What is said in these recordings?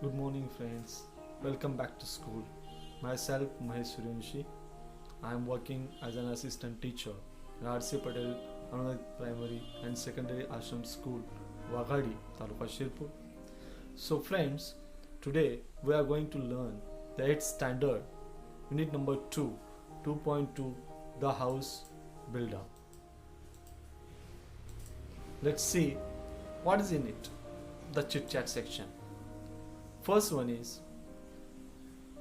Good morning, friends. Welcome back to school. Myself, Mahesh Suryanshi. I am working as an assistant teacher in R.C. Patel Anuradh Primary and Secondary Ashram School, Wagadi, Taluka Shirpur. So, friends, today we are going to learn the 8th standard, unit number 2, 2.2, the house builder. Let's see what is in it, the chit chat section. First one is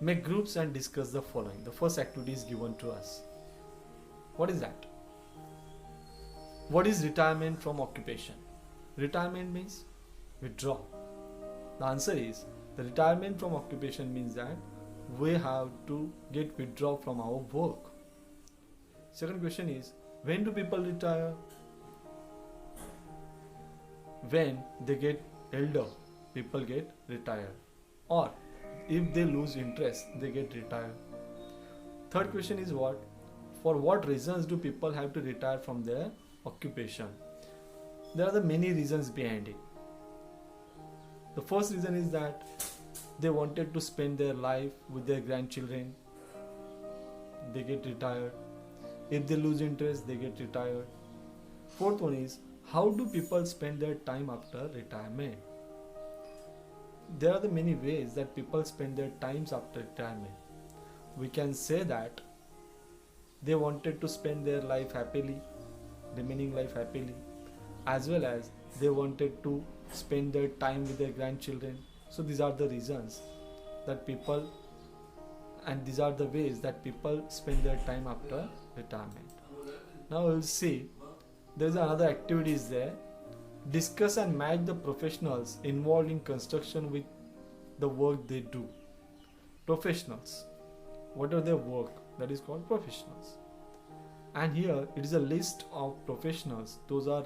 make groups and discuss the following. The first activity is given to us. What is that? What is retirement from occupation? Retirement means withdraw. The answer is the retirement from occupation means that we have to get withdraw from our work. Second question is when do people retire? When they get elder, people get retired. Or if they lose interest, they get retired. Third question is what? For what reasons do people have to retire from their occupation? There are the many reasons behind it. The first reason is that they wanted to spend their life with their grandchildren. They get retired. If they lose interest, they get retired. Fourth one is how do people spend their time after retirement? There are the many ways that people spend their times after retirement. We can say that they wanted to spend their life happily, remaining life happily, as well as they wanted to spend their time with their grandchildren. So these are the reasons that people, and these are the ways that people spend their time after retirement. Now we'll see there's another activity is there. Discuss and match the professionals involved in construction with the work they do. Professionals. What are their work? That is called professionals. And here it is a list of professionals. Those are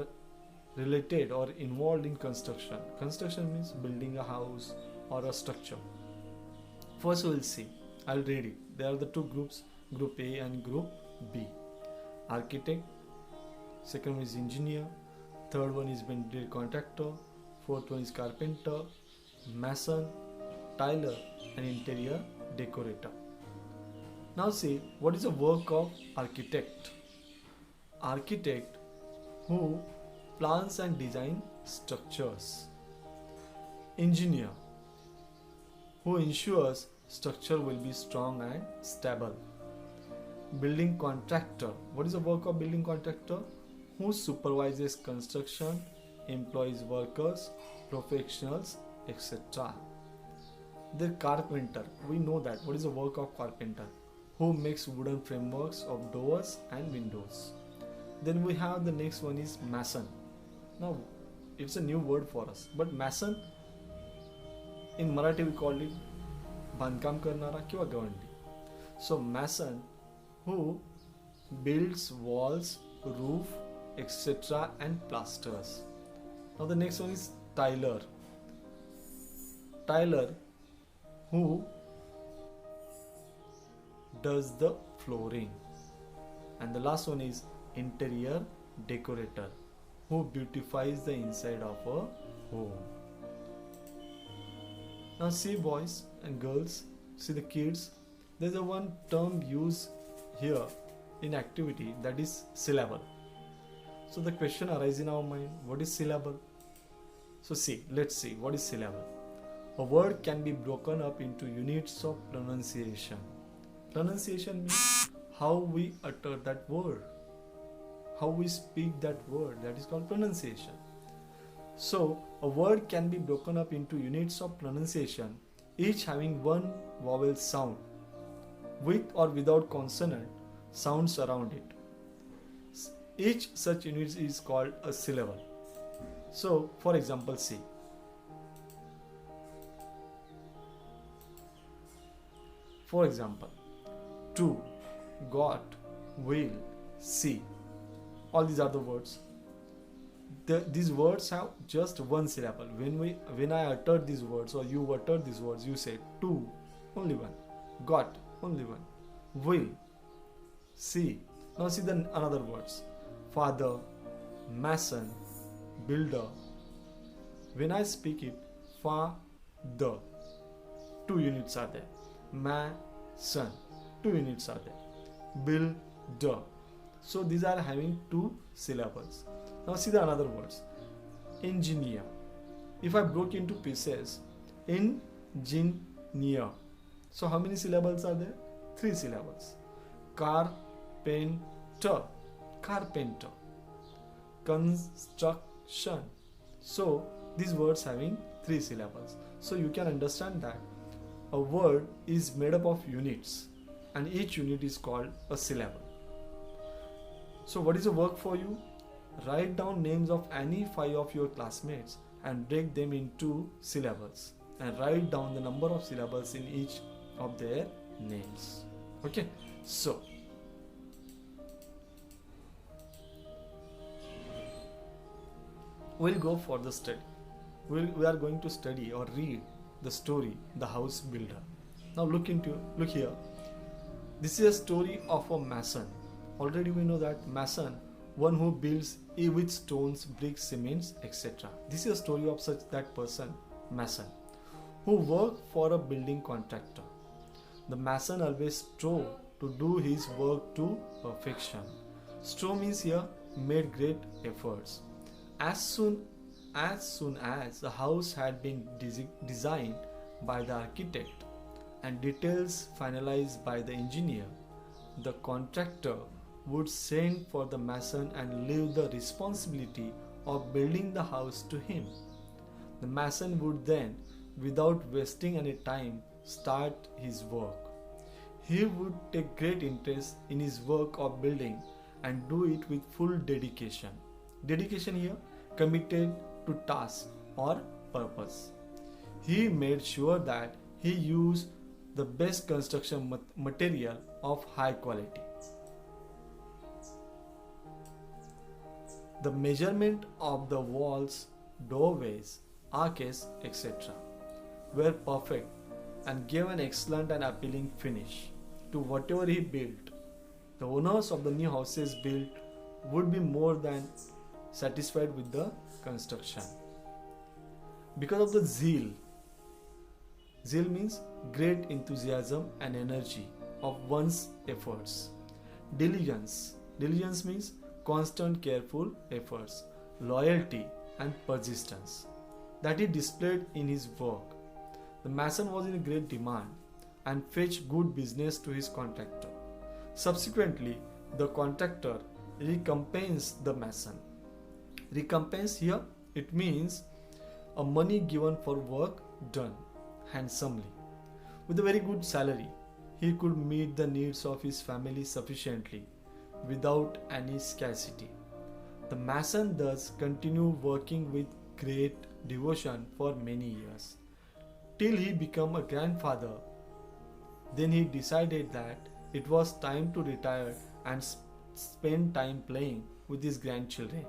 related or involved in construction. Construction means building a house or a structure. First we will see. I'll read it. There are the two groups, Group A and Group B. Architect. Second one is engineer. Third one is builder contractor. Fourth one is carpenter, mason, tiler and interior decorator. Now see what is the work of architect. Architect who plans and design structures. Engineer who ensures structure will be strong and stable. Building contractor. What is the work of building contractor? Who supervises construction, employs workers, professionals, etc. The carpenter, we know that. What is the work of carpenter? Who makes wooden frameworks of doors and windows. Then we have the next one is mason. Now, it's a new word for us. But mason, in Marathi we call it बांधकाम करणारा किंवा गवंडी. So mason who builds walls, roof, etc. and plasters. Now the next one is tiler. Tiler who does the flooring. And the last one is interior decorator who beautifies the inside of a home. Now see boys and girls, see the kids, there's a one term used here in activity, that is syllable. So the question arises in our mind, what is syllable? So see, let's see what is syllable. A word can be broken up into units of pronunciation. Pronunciation means how we utter that word, how we speak that word, that is called pronunciation. So a word can be broken up into units of pronunciation, each having one vowel sound, with or without consonant sounds around it. Each such unit is called a syllable. So, for example, see. For example, to, got, will, see. All these are the words. These words have just one syllable. When I uttered these words or you uttered these words, you say to, only one. Got, only one. Will, see. Now see the another words. Father, mason, builder. When I speak it, fa, the. two units are there. Mason, two units are there. Builder, so these are having two syllables. Now see the another words. Engineer, if I broke into pieces, engineer, so how many syllables are there? Three syllables. Carpenter, carpenter. Construction, so these words having three syllables. So you can understand that a word is made up of units and each unit is called a syllable. So what is the work for you? Write down names of any 5 of your classmates and break them into syllables and write down the number of syllables in each of their names. Okay, so we'll go for the study. We are going to study or read the story The House Builder. Now look here. This is a story of a mason. Already we know that mason, one who builds with stones, bricks, cements, etc. This is a story of such that person, mason, who worked for a building contractor. The mason always strove to do his work to perfection. Strove means here made great efforts. As soon as the house had been designed by the architect and details finalized by the engineer, the contractor would send for the mason and leave the responsibility of building the house to him. The mason would then, without wasting any time, start his work. He would take great interest in his work of building and do it with full dedication. Dedication here, committed to task or purpose. He made sure that he used the best construction material of high quality. The measurement of the walls, doorways, arches, etc. were perfect and gave an excellent and appealing finish to whatever he built. The owners of the new houses built would be more than satisfied with the construction. Because of the zeal means great enthusiasm and energy of one's efforts. Diligence means constant careful efforts, loyalty and persistence that he displayed in his work. The mason was in great demand and fetched good business to his contractor. Subsequently, the contractor recompensed the mason. Recompense here, it means a money given for work done handsomely. With a very good salary, he could meet the needs of his family sufficiently without any scarcity. The mason thus continued working with great devotion for many years, till he became a grandfather. Then he decided that it was time to retire and spend time playing with his grandchildren.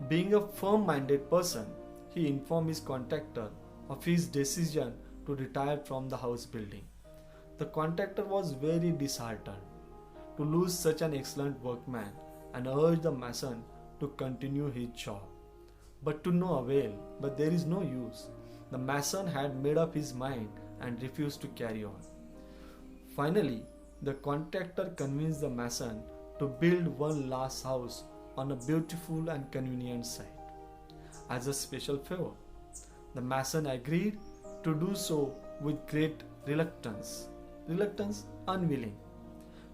Being a firm-minded person, he informed his contractor of his decision to retire from the house building. The contractor was very disheartened to lose such an excellent workman and urged the mason to continue his job. But to no avail, but there is no use. The mason had made up his mind and refused to carry on. Finally, the contractor convinced the mason to build one last house on a beautiful and convenient site. As a special favor, the mason agreed to do so with great reluctance. Reluctance, unwilling,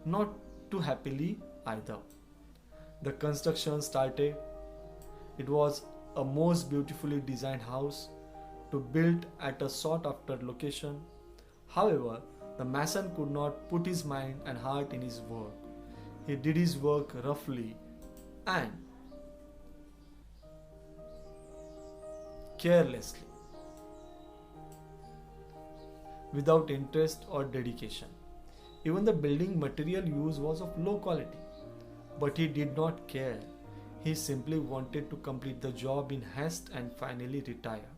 not too happily either. The construction started. It was a most beautifully designed house to build at a sought after location. However, the mason could not put his mind and heart in his work. He did his work roughly and carelessly, without interest or dedication. Even the building material used was of low quality, but he did not care. He simply wanted to complete the job in haste and finally retire.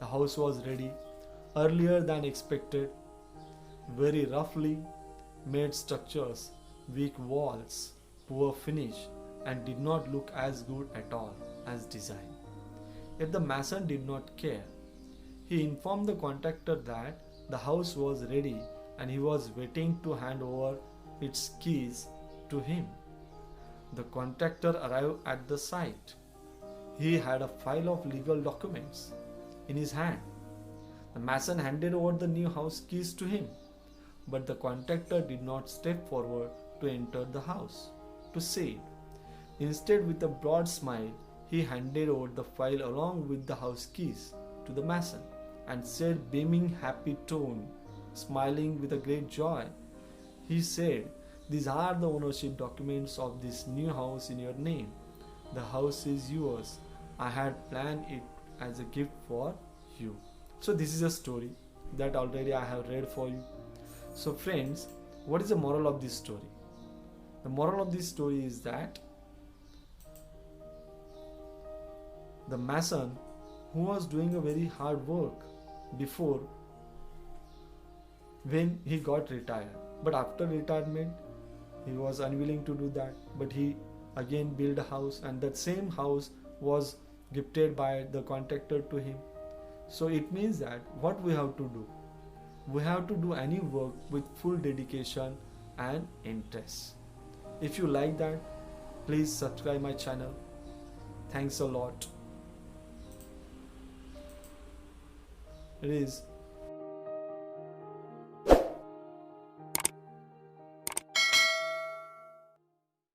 The house was ready earlier than expected. Very roughly made structures, weak walls, poor finish, and did not look as good at all as designed. Yet the mason did not care. He informed the contractor that the house was ready and he was waiting to hand over its keys to him. The contractor arrived at the site. He had a file of legal documents in his hand. The mason handed over the new house keys to him, but the contractor did not step forward to enter the house to see it. Instead, with a broad smile, he handed over the file along with the house keys to the mason and said, beaming happy tone, smiling with a great joy, he said, "These are the ownership documents of this new house in your name. The house is yours. I had planned it as a gift for you." So this is a story that already I have read for you. So friends, what is the moral of this story? The moral of this story is that the mason who was doing a very hard work before when he got retired, but after retirement he was unwilling to do that, but he again built a house, and that same house was gifted by the contractor to him. So it means that what we have to do, we have to do any work with full dedication and interest. If you like that, please subscribe my channel. Thanks a lot. It is